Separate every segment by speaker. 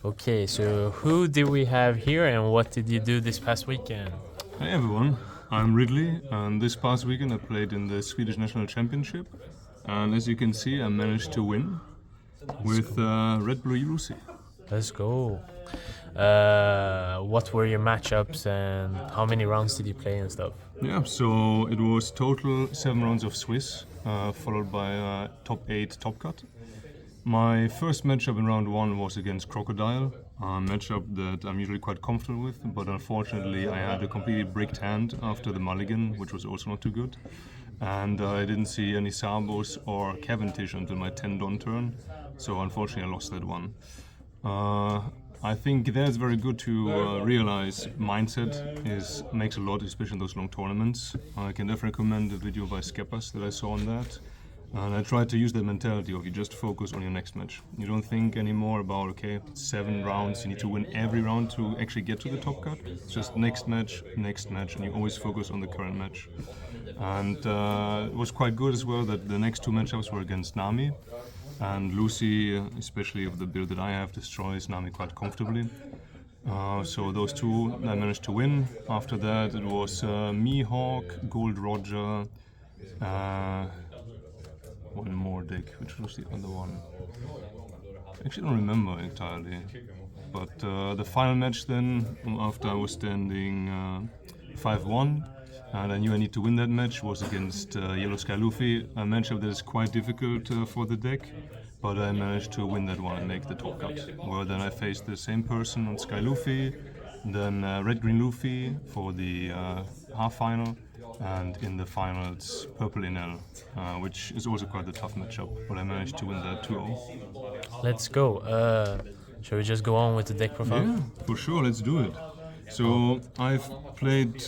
Speaker 1: Okay, so who did we have here and what did you do this past weekend?
Speaker 2: Hi everyone, I'm Ridley, and this past weekend I played in the Swedish National Championship, and as you can see I managed to win with Red Blue Lucy.
Speaker 1: Let's go. What were your matchups and how many rounds did you play and stuff?
Speaker 2: Yeah, so it was total 7 rounds of Swiss, followed by top 8 top cut. My first matchup in round 1 was against Crocodile, a matchup that I'm usually quite comfortable with, but unfortunately I had a completely bricked hand after the mulligan, which was also not too good. And I didn't see any Sabos or Cavendish until my 10-don turn, so unfortunately I lost that one. I think there it's very good to realize mindset makes a lot, especially in those long tournaments. I can definitely recommend the video by Skepas that I saw on that. And I try to use that mentality of you just focus on your next match. You don't think anymore about, okay, 7 rounds, you need to win every round to actually get to the top cut. It's just next match, and you always focus on the current match. And it was quite good as well that the next 2 matchups were against Nami. And Lucy, especially with the build that I have, destroys Nami quite comfortably. So those 2 I managed to win. After that it was Mihawk, Gold Roger, one more deck, which was the other one? I actually don't remember entirely. But the final match then, after I was standing 5-1, and I knew I need to win that match, was against Yellow Sky Luffy, a matchup that is quite difficult for the deck, but I managed to win that one and make the top cut. Where then I faced the same person on Sky Luffy, then Red Green Luffy for the half final, and in the finals Purple Enel, which is also quite a tough matchup, but I managed to win that 2-0.
Speaker 1: Let's go. Shall we just go on with the deck profile?
Speaker 2: Yeah, for sure, let's do it. So I've played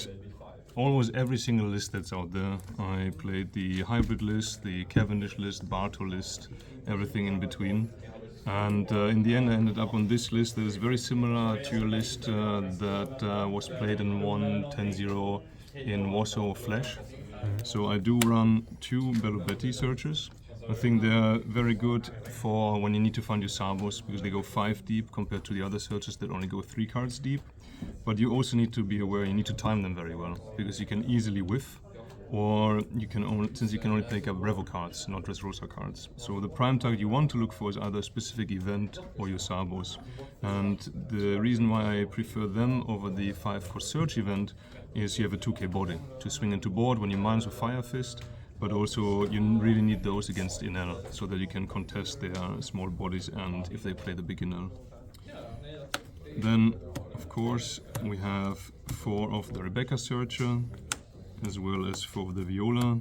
Speaker 2: almost every single list that's out there. I played the hybrid list, the Cavendish list, Barto list, everything in between. And in the end I ended up on this list that is very similar to your list that was played in 1.10.0 in Warsaw Flash. So I do run 2 Belobetti searches. I think they're very good for when you need to find your Sabos, because they go 5 deep compared to the other searches that only go 3 cards deep. But you also need to be aware, you need to time them very well, because you can easily whiff, or you can only, since you can only pick up Revo cards, not Dressrosa cards. So the prime target you want to look for is either a specific event or your Sabos. And the reason why I prefer them over the 5-cost search event is you have a 2k body to swing into board when you mines with Fire Fist, but also you really need those against Enel, so that you can contest their small bodies and if they play the big Enel. Then, of course, we have 4 of the Rebecca Searcher, as well as 4 of the Viola.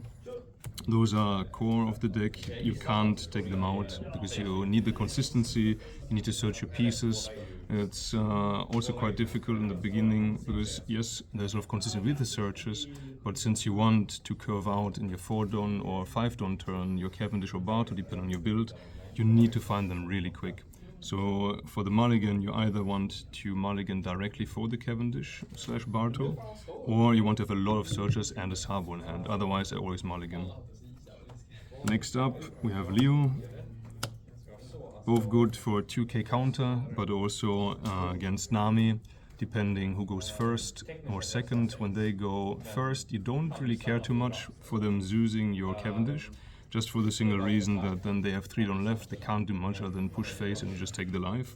Speaker 2: Those are core of the deck. You can't take them out because you need the consistency, you need to search your pieces. It's also quite difficult in the beginning because, yes, there's a lot of consistency with the searches, but since you want to curve out in your 4-don or 5-don turn your Cavendish or Barto, depending on your build, you need to find them really quick. So for the mulligan, you either want to mulligan directly for the Cavendish / Barto, or you want to have a lot of searches and a Sabo in hand. Otherwise, I always mulligan. Next up, we have Leo. Both good for 2k counter, but also against Nami, depending who goes first or second. When they go first, you don't really care too much for them Zeusing your Cavendish, just for the single reason that then they have 3 don left, they can't do much other than push face and you just take the life.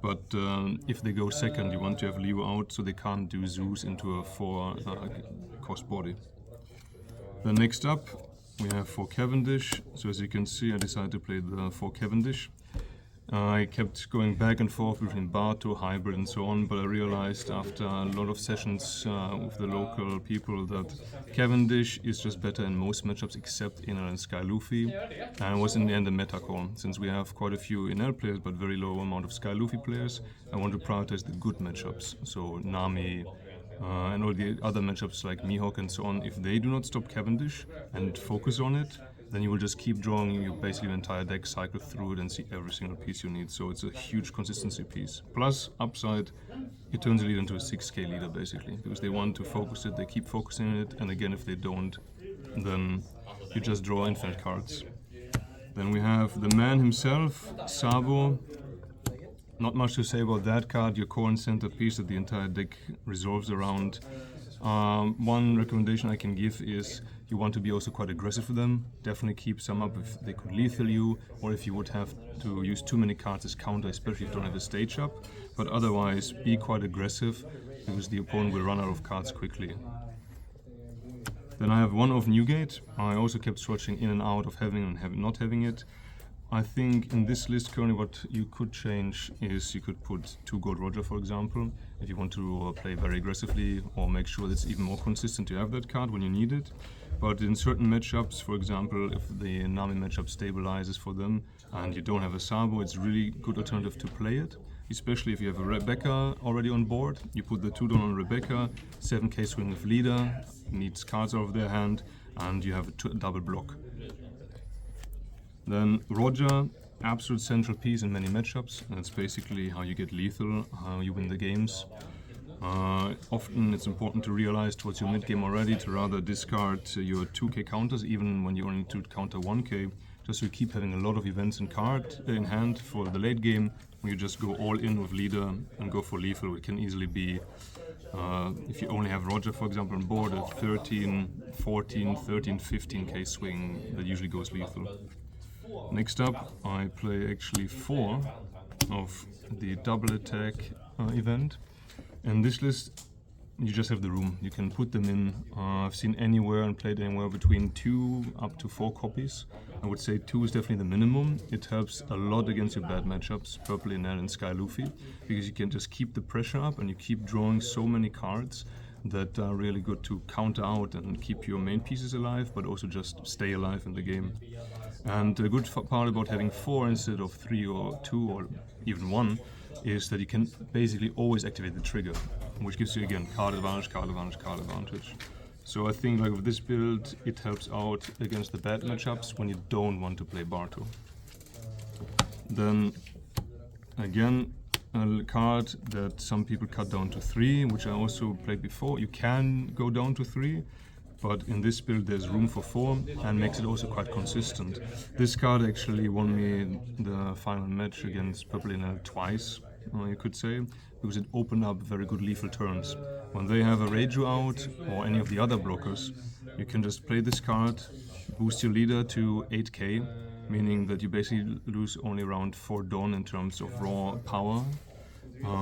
Speaker 2: But if they go second, you want to have Leo out so they can't do Zeus into a 4-cost body. Then next up, we have 4 Cavendish. So as you can see, I decided to play the 4 Cavendish. I kept going back and forth between Barto, Hybrid and so on, but I realized after a lot of sessions with the local people that Cavendish is just better in most matchups except Enel and Sky Luffy, and it was in the end a meta call. Since we have quite a few Enel players but very low amount of Sky Luffy players, I want to prioritize the good matchups, so Nami, and all the other matchups like Mihawk and so on. If they do not stop Cavendish and focus on it, then you will just keep drawing you basically the entire deck, cycle through it and see every single piece you need. So it's a huge consistency piece. Plus, upside, it turns a leader into a 6k leader basically, because they want to focus it, they keep focusing it, and again if they don't, then you just draw infinite cards. Then we have the man himself, Sabo. not much to say about that card. Your core and centerpiece that the entire deck resolves around. One recommendation I can give is you want to be also quite aggressive with them. Definitely keep some up if they could lethal you, or if you would have to use too many cards as counter, especially if you don't have a stage up. But otherwise, be quite aggressive, because the opponent will run out of cards quickly. Then I have one of Newgate. I also kept switching in and out of having and not having it. I think in this list currently what you could change is you could put 2 Gold Roger, for example, if you want to play very aggressively, or make sure that it's even more consistent to have that card when you need it. But in certain matchups, for example, if the Nami matchup stabilizes for them and you don't have a Sabo, it's a really good alternative to play it. Especially if you have a Rebecca already on board, you put the 2 down on Rebecca, 7k swing with leader, needs cards out of their hand, and you have a double block. Then Roger, absolute central piece in many matchups. That's basically how you get lethal, how you win the games. Often it's important to realize towards your mid game already to rather discard your 2k counters, even when you only need to counter 1k, just so you keep having a lot of events in hand for the late game, where you just go all in with leader and go for lethal. It can easily be, if you only have Roger, for example, on board, a 13, 14, 13, 15k swing that usually goes lethal. Next up, I play actually 4 of the double attack event. In this list, you just have the room. You can put them in. I've seen anywhere and played anywhere between 2 up to 4 copies. I would say 2 is definitely the minimum. It helps a lot against your bad matchups, Purple Inel and Sky Luffy, because you can just keep the pressure up and you keep drawing so many cards that are really good to counter out and keep your main pieces alive, but also just stay alive in the game. And a good part about having 4 instead of 3 or 2 or even 1 is that you can basically always activate the trigger, which gives you again card advantage, card advantage, card advantage. So I think like with this build, it helps out against the bad matchups when you don't want to play Barto. Then again, a card that some people cut down to 3, which I also played before. You can go down to 3, but in this build there's room for 4 and makes it also quite consistent. This card actually won me the final match against Purple Inel twice, you could say, because it opened up very good lethal turns. When they have a Reiju out or any of the other blockers, you can just play this card, boost your leader to 8k, meaning that you basically lose only around 4 Dawn in terms of raw power.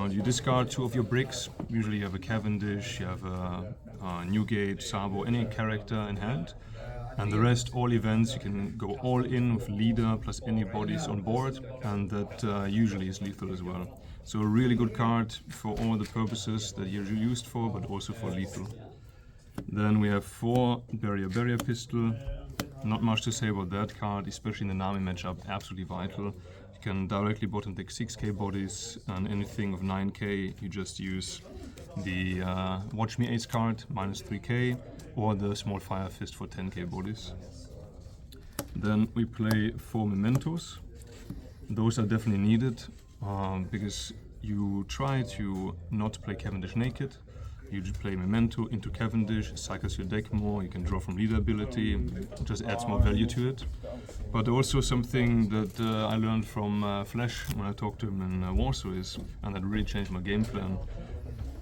Speaker 2: You discard 2 of your bricks. Usually you have a Cavendish, you have a Newgate, Sabo, any character in hand. And the rest, all events, you can go all in with leader plus any bodies on board, and that usually is lethal as well. So a really good card for all the purposes that you're used for, but also for lethal. Then we have 4 Barrier Pistol. Not much to say about that card, especially in the Nami matchup, absolutely vital. You can directly bottom deck 6k bodies, and anything of 9k you just use the Watch Me Ace card, minus 3k, or the Small Fire Fist for 10k bodies. Then we play 4 Mementos. Those are definitely needed, because you try to not play Cavendish naked. You just play Memento into Cavendish, cycles your deck more, you can draw from leader ability, it just adds more value to it. But also something that I learned from Flash when I talked to him in Warsaw is, and that really changed my game plan.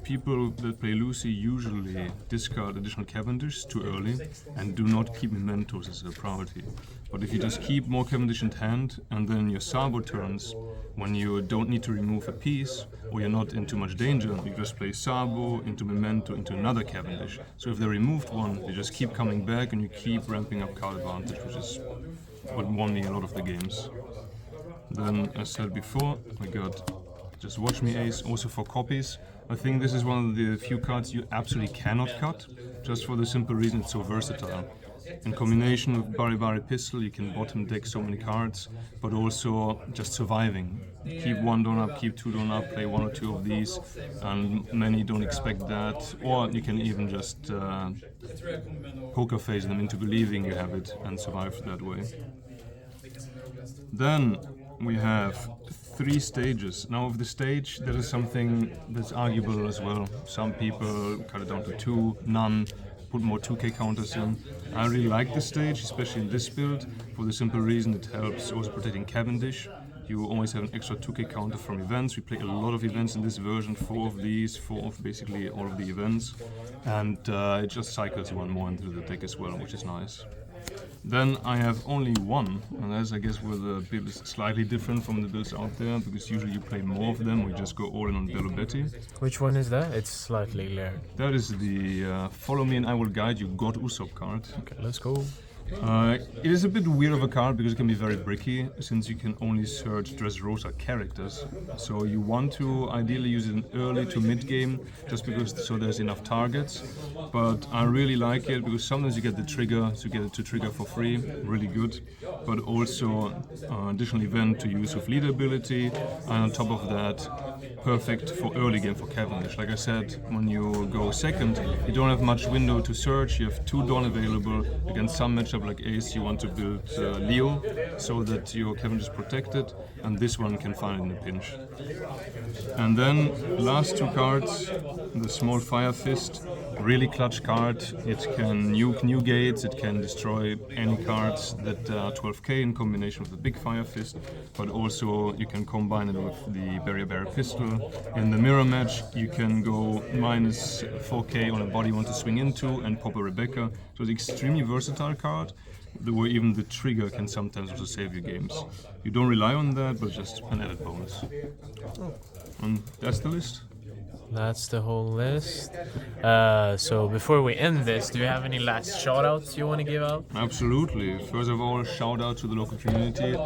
Speaker 2: People that play Lucy usually discard additional Cavendish too early and do not keep Mementos as a priority. But if you just keep more Cavendish in hand, and then your Sabo turns, when you don't need to remove a piece, or you're not in too much danger, you just play Sabo into Memento into another Cavendish. So if they removed one, they just keep coming back and you keep ramping up card advantage, which is what won me a lot of the games. Then, as said before, we got just Watch Me Ace, also for copies. I think this is one of the few cards you absolutely cannot cut, just for the simple reason it's so versatile. In combination with Bari Pistol, you can bottom deck so many cards, but also just surviving. Keep 1 Dawn up, keep 2 Dawn up, play 1 or 2 of these, and many don't expect that. Or you can even just poker face them into believing you have it and survive that way. Then we have 3 stages. Now with the stage, there is something that's arguable as well. Some people cut it down to 2, none, put more 2k counters in. I really like this stage, especially in this build, for the simple reason it helps also protecting Cavendish. You always have an extra 2k counter from events. We play a lot of events in this version, 4 of these, 4 of basically all of the events. And it just cycles one more into the deck as well, which is nice. Then I have only one, and that's I guess where the build is slightly different from the builds out there, because usually you play more of them, we just go all in on Bello Betty.
Speaker 1: Which one is that? It's slightly layered.
Speaker 2: That is the Follow Me and I Will Guide You God Usopp card.
Speaker 1: Okay, let's go.
Speaker 2: It is a bit weird of a card because it can be very bricky, since you can only search Dressrosa characters. So you want to ideally use it in early to mid game, just because so there's enough targets. But I really like it because sometimes you get the trigger, so you get it to trigger for free, really good. But also additional event to use with leader ability, and on top of that, perfect for early game for Cavendish. Like I said, when you go second, you don't have much window to search. You have 2 Dawn available. Against some matchup like Ace, you want to build Leo so that your Cavendish is protected, and this one can find it in a pinch. And then last 2 cards, the Small Fire Fist, really clutch card. It can nuke new gates, it can destroy any cards that are 12k in combination with the big Fire Fist, but also you can combine it with the Barrier Pistol. In the mirror match, you can go minus 4k on a body you want to swing into and pop a Rebecca. So it's an extremely versatile card, where even the trigger can sometimes also save you games. You don't rely on that, but just an added bonus. And that's the list.
Speaker 1: That's the whole list. So before we end this, do you have any last shout-outs you want to give out?
Speaker 2: Absolutely. First of all, shout out to the local community.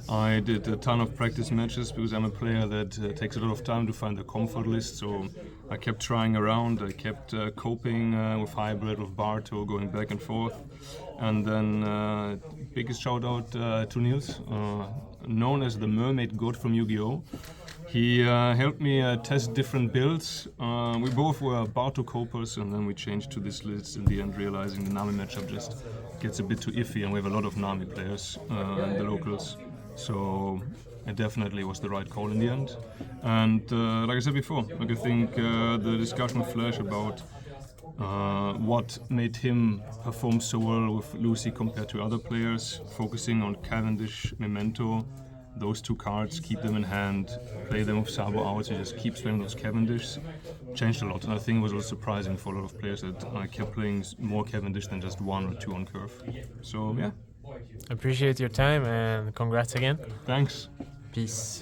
Speaker 2: I did a ton of practice matches because I'm a player that takes a lot of time to find the comfort list. So I kept trying around. I kept coping with hybrid, with Barto, going back and forth. And then biggest shout out to Niels, known as the Mermaid God from Yu-Gi-Oh! He helped me test different builds. We both were Barto copers, and then we changed to this list in the end, realizing the Nami matchup just gets a bit too iffy, and we have a lot of Nami players in the locals. So it definitely was the right call in the end. And like I said before, like I think the discussion with Flash about what made him perform so well with Lucy compared to other players, focusing on Cavendish, Memento, those 2 cards, keep them in hand, play them with Sabo out, and just keep playing those Cavendish, changed a lot. And I think it was also surprising for a lot of players that I kept playing more Cavendish than just 1 or 2 on curve. So yeah.
Speaker 1: Appreciate your time and congrats again.
Speaker 2: Thanks.
Speaker 1: Peace.